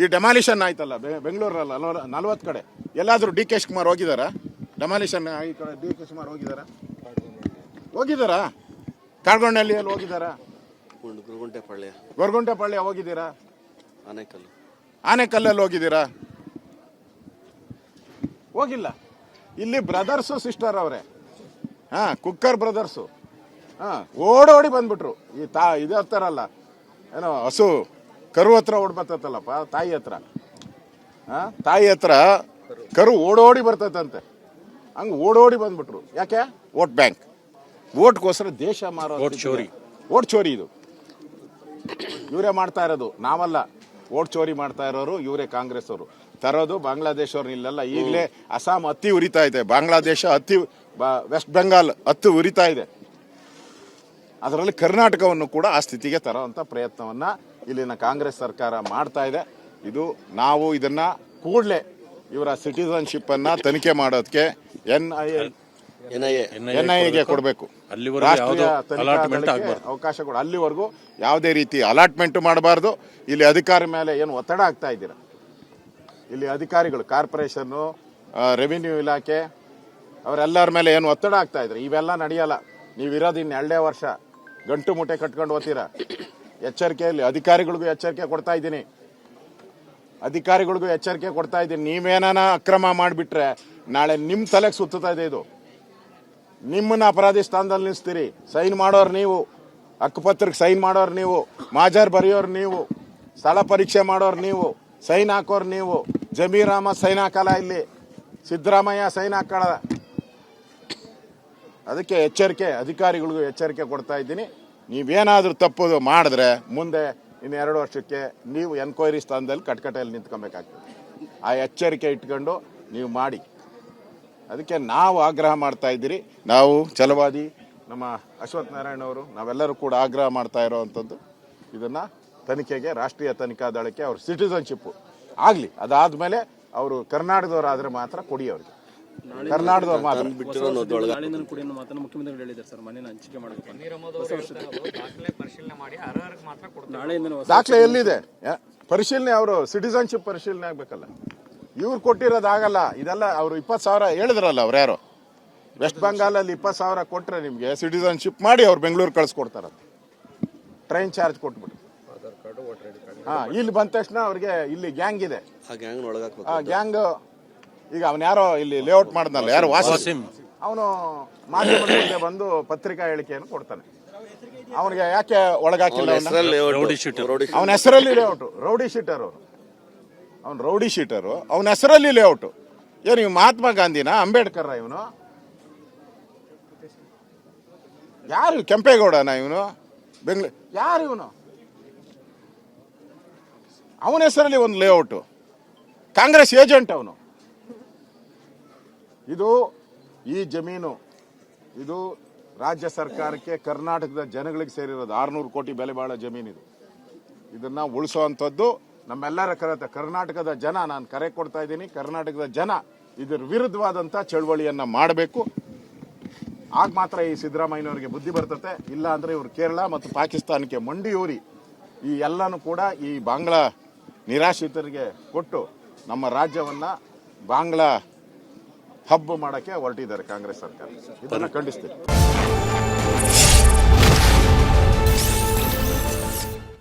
ಈ ಡೆಮಾಲಿಷನ್ ಆಯ್ತಲ್ಲ ಬೆಂಗಳೂರಲ್ಲ 40 ಕಡೆ. ಎಲ್ಲಾದರೂ ಡಿ ಕೆ ಶಿವಕುಮಾರ್ ಹೋಗಿದ್ದಾರಾ? ಡೆಮಾಲಿಷನ್ ಈ ಕಡೆ ಡಿ ಕೆ ಶಿವಕುಮಾರ್ ಹೋಗಿದ್ದಾರಾ? ಕಾಡ್ಗೊಂಡಳ್ಳಿಯಲ್ಲಿ ಹೋಗಿದ್ದಾರಾ? ಗೊರಗುಂಟೆಪಾಳ್ಯ ಹೋಗಿದ್ದೀರಾ? ಆನೆಕಲ್ಲಲ್ಲಿ ಹೋಗಿದ್ದೀರಾ? ಹೋಗಿಲ್ಲ. ಇಲ್ಲಿ ಬ್ರದರ್ಸು ಸಿಸ್ಟರ್ ಅವರೇ, ಕುಕ್ಕರ್ ಬ್ರದರ್ಸು ಓಡೋಡಿ ಬಂದ್ಬಿಟ್ರು. ಇದು ಹತ್ತಾರಲ್ಲ ಏನೋ ಹಸು ಕರು ಹತ್ರ ಓಡ್ಬತ್ತಲ್ಲಪ್ಪ, ತಾಯಿ ಹತ್ರ ಕರು ಓಡೋಡಿ ಬರ್ತೈತಂತೆ, ಹಂಗೆ ಓಡೋಡಿ ಬಂದ್ಬಿಟ್ರು. ಯಾಕೆ? ವೋಟ್ ಬ್ಯಾಂಕ್, ವೋಟ್ಗೋಸ್ಕರ ದೇಶ ಮಾರೋ ವೋಟ್ ಚೋರಿ ಇದು ಇವರೇ ಮಾಡ್ತಾ ಇರೋದು, ನಾವಲ್ಲ. ವೋಟ್ ಚೋರಿ ಮಾಡ್ತಾ ಇರೋರು ಇವರೇ, ಕಾಂಗ್ರೆಸ್ ಅವರು ತರೋದು. ಬಾಂಗ್ಲಾದೇಶ ಅವ್ರನ್ನ ಇಲ್ಲೆಲ್ಲ ಈಗಲೇ ಅಸ್ಸಾಂ ಹತ್ತಿ ಉರಿತಾ ಇದೆ, ಬಾಂಗ್ಲಾದೇಶ ವೆಸ್ಟ್ ಬೆಂಗಾಲ್ ಹತ್ತಿ ಉರಿತಾ ಇದೆ. ಅದರಲ್ಲಿ ಕರ್ನಾಟಕವನ್ನು ಕೂಡ ಆ ಸ್ಥಿತಿಗೆ ತರೋಂಥ ಪ್ರಯತ್ನವನ್ನ ಇಲ್ಲಿನ ಕಾಂಗ್ರೆಸ್ ಸರ್ಕಾರ ಮಾಡ್ತಾ ಇದೆ. ಇದು ನಾವು ಇದನ್ನ ಕೂಡಲೇ ಇವರ ಸಿಟಿಸನ್ಶಿಪ್ ಅನ್ನ ತನಿಖೆ ಮಾಡೋದಕ್ಕೆ NIA ಕೊಡಬೇಕು, ರಾಷ್ಟ್ರೀಯ ಅವಕಾಶ ಕೊಡ. ಅಲ್ಲಿವರೆಗೂ ಯಾವುದೇ ರೀತಿ ಅಲಾಟ್ಮೆಂಟ್ ಮಾಡಬಾರ್ದು. ಇಲ್ಲಿ ಅಧಿಕಾರಿ ಮೇಲೆ ಏನು ಒತ್ತಡ ಆಗ್ತಾ ಇದ್ದೀರಾ? ಇಲ್ಲಿ ಅಧಿಕಾರಿಗಳು, ಕಾರ್ಪೊರೇಷನ್, ರೆವಿನ್ಯೂ ಇಲಾಖೆ ಅವರೆಲ್ಲರ ಮೇಲೆ ಏನು ಒತ್ತಡ ಆಗ್ತಾ ಇದ್ರೆ ಇವೆಲ್ಲ ನಡೆಯಲ್ಲ. ನೀವಿರೋದು ಇನ್ನು 2 ವರ್ಷ ಗಂಟು ಮುಟ್ಟೆ ಕಟ್ಕೊಂಡು ಓದ್ತೀರಾ. ಎಚ್ಚರಿಕೆಯಲ್ಲಿ ಅಧಿಕಾರಿಗಳಿಗೂ ಎಚ್ಚರಿಕೆ ಕೊಡ್ತಾ ಇದ್ದೀನಿ, ನೀವೇನಾನ ಅಕ್ರಮ ಮಾಡಿಬಿಟ್ರೆ ನಾಳೆ ನಿಮ್ಮ ತಲೆಗೆ ಸುತ್ತಾ ಇದೆ. ಇದು ನಿಮ್ಮನ್ನ ಅಪರಾಧಿ ಸ್ಥಾನದಲ್ಲಿ ನಿಲ್ಲಿಸ್ತೀರಿ. ಸೈನ್ ಮಾಡೋರು ನೀವು, ಹಕ್ಕುಪತ್ರಕ್ಕೆ ಸೈನ್ ಮಾಡೋರು ನೀವು, ಮಾಜರ್ ಬರೆಯೋರು ನೀವು, ಸ್ಥಳ ಪರೀಕ್ಷೆ ಮಾಡೋರು ನೀವು, ಸೈನ್ ಹಾಕೋರು ನೀವು. ಜಮೀರ್ ಅಹಮದ್ ಸೈನ್ ಹಾಕಲ್ಲ, ಇಲ್ಲಿ ಸಿದ್ದರಾಮಯ್ಯ ಸೈನ್ ಹಾಕಲ್ಲ. ಅದಕ್ಕೆ ಅಧಿಕಾರಿಗಳಿಗೂ ಎಚ್ಚರಿಕೆ ಕೊಡ್ತಾ ಇದ್ದೀನಿ. ನೀವೇನಾದ್ರೂ ತಪ್ಪು ಮಾಡಿದ್ರೆ ಮುಂದೆ ಇನ್ನು 2 ವರ್ಷಕ್ಕೆ ನೀವು ಎನ್ಕ್ವೈರಿ ಸ್ಥಾನದಲ್ಲಿ ಕಟ್ಕಟೆಯಲ್ಲಿ ನಿಂತ್ಕೊಬೇಕಾಗ್ತದೆ. ಆ ಎಚ್ಚರಿಕೆ ಇಟ್ಕೊಂಡು ನೀವು ಮಾಡಿ. ಅದಕ್ಕೆ ನಾವು ಆಗ್ರಹ ಮಾಡ್ತಾ ಇದ್ದೀರಿ. ನಾವು ಛಲವಾದಿ ನಮ್ಮ ಅಶ್ವಥ್ ನಾರಾಯಣ ಅವರು ನಾವೆಲ್ಲರೂ ಕೂಡ ಆಗ್ರಹ ಮಾಡ್ತಾ ಇರೋವಂಥದ್ದು, ಇದನ್ನ ತನಿಖೆಗೆ, ರಾಷ್ಟ್ರೀಯ ತನಿಖಾ ದಳಕ್ಕೆ ಅವ್ರ ಸಿಟಿಸನ್ಶಿಪ್ ಆಗಲಿ. ಅದಾದ್ಮೇಲೆ ಅವರು ಕರ್ನಾಟಕದವರಾದ್ರೆ ಮಾತ್ರ ಕೊಡಿ ಅವ್ರಿಗೆ. ಕರ್ನಾಟಕದವ್ರು ಮಾತ್ರ ದಾಖಲೆ ಎಲ್ಲಿದೆ? ಪರಿಶೀಲನೆ, ಅವರು ಸಿಟಿಸನ್ಶಿಪ್ ಪರಿಶೀಲನೆ ಆಗ್ಬೇಕಲ್ಲ. ಇವ್ರು ಕೊಟ್ಟಿರೋದಾಗಲ್ಲ. ಇದೆಲ್ಲ ಅವರು 20,000 ಹೇಳಿದ್ರಲ್ಲ, ಅವ್ರು ಯಾರು ವೆಸ್ಟ್ ಬೆಂಗಾಲಲ್ಲಿ 20,000 ಕೊಟ್ರೆ ನಿಮ್ಗೆ ಸಿಟಿಸನ್ಶಿಪ್ ಮಾಡಿ ಅವ್ರು ಬೆಂಗಳೂರು ಕಳ್ಸಿಕೊಡ್ತಾರ. ಟ್ರೈನ್ ಚಾರ್ಜ್ ಕೊಟ್ಬಿಟ್ಟು ಇಲ್ಲಿ ಬಂದ ತಕ್ಷಣ ಅವ್ರಿಗೆ ಇಲ್ಲಿ ಗ್ಯಾಂಗ್ ಇದೆ. ಆ ಗ್ಯಾಂಗ್ ಈಗ ಅವನ್ ಯಾರೋ ಇಲ್ಲಿ ಲೇಔಟ್ ಮಾಡಿದ್ನಲ್ಲ, ಯಾರು ವಾಸಿಂ, ಅವನು ಮಾಧ್ಯಮದ ಮುಂದೆ ಬಂದು ಪತ್ರಿಕಾ ಹೇಳಿಕೆಯನ್ನು ಕೊಡ್ತಾನೆ. ಅವನಿಗೆ ಯಾಕೆ ಒಳಗಾಕಿಲ್ಲ? ಅವನ ಹೆಸರಲ್ಲಿ ಲೇಔಟ್, ರೌಡಿ ಶೀಟರ್ ಅವನು ರೌಡಿ ಶೀಟರು, ಅವನ ಹೆಸರಲ್ಲಿ ಲೇಔಟ್. ಏನು ಇವ್ ಮಹಾತ್ಮ ಗಾಂಧಿನ, ಅಂಬೇಡ್ಕರ್ ಇವನು? ಯಾರು? ಕೆಂಪೇಗೌಡನ ಇವನು? ಯಾರು ಇವನು? ಅವನ ಹೆಸರಲ್ಲಿ ಒಂದು ಲೇಔಟ್, ಕಾಂಗ್ರೆಸ್ ಏಜೆಂಟ್ ಅವನು. ಈ ಜಮೀನು ಇದು ರಾಜ್ಯ ಸರ್ಕಾರಕ್ಕೆ, ಕರ್ನಾಟಕದ ಜನಗಳಿಗೆ ಸೇರಿರೋದು. 600 ಕೋಟಿ ಬೆಲೆ ಬಾಳೋ ಜಮೀನಿದು. ಇದನ್ನ ಉಳಿಸುವಂಥದ್ದು ನಮ್ಮೆಲ್ಲರ ಕರ್ನಾಟಕದ ಜನ, ನಾನು ಕರೆ ಕೊಡ್ತಾ ಇದ್ದೀನಿ, ಕರ್ನಾಟಕದ ಜನ ಇದರ ವಿರುದ್ಧವಾದಂಥ ಚಳವಳಿಯನ್ನ ಮಾಡಬೇಕು. ಆಗ ಮಾತ್ರ ಈ ಸಿದ್ದರಾಮಯ್ಯನವರಿಗೆ ಬುದ್ಧಿ ಬರ್ತತೆ. ಇಲ್ಲ ಅಂದ್ರೆ ಇವರು ಕೇರಳ ಮತ್ತು ಪಾಕಿಸ್ತಾನಕ್ಕೆ ಮಂಡಿಯೂರಿ ಈ ಎಲ್ಲನೂ ಕೂಡ ಈ ಬಾಂಗ್ಲಾ ನಿರಾಶ್ರಿತರಿಗೆ ಕೊಟ್ಟು ನಮ್ಮ ರಾಜ್ಯವನ್ನ ಬಾಂಗ್ಲಾ ಹಬ್ ಮಾಡಕ್ಕೆ ಹೊರಟಿದ್ದಾರೆ ಕಾಂಗ್ರೆಸ್ ಸರ್ಕಾರ. ಇದನ್ನ ಖಂಡಿಸ್ತೀವಿ.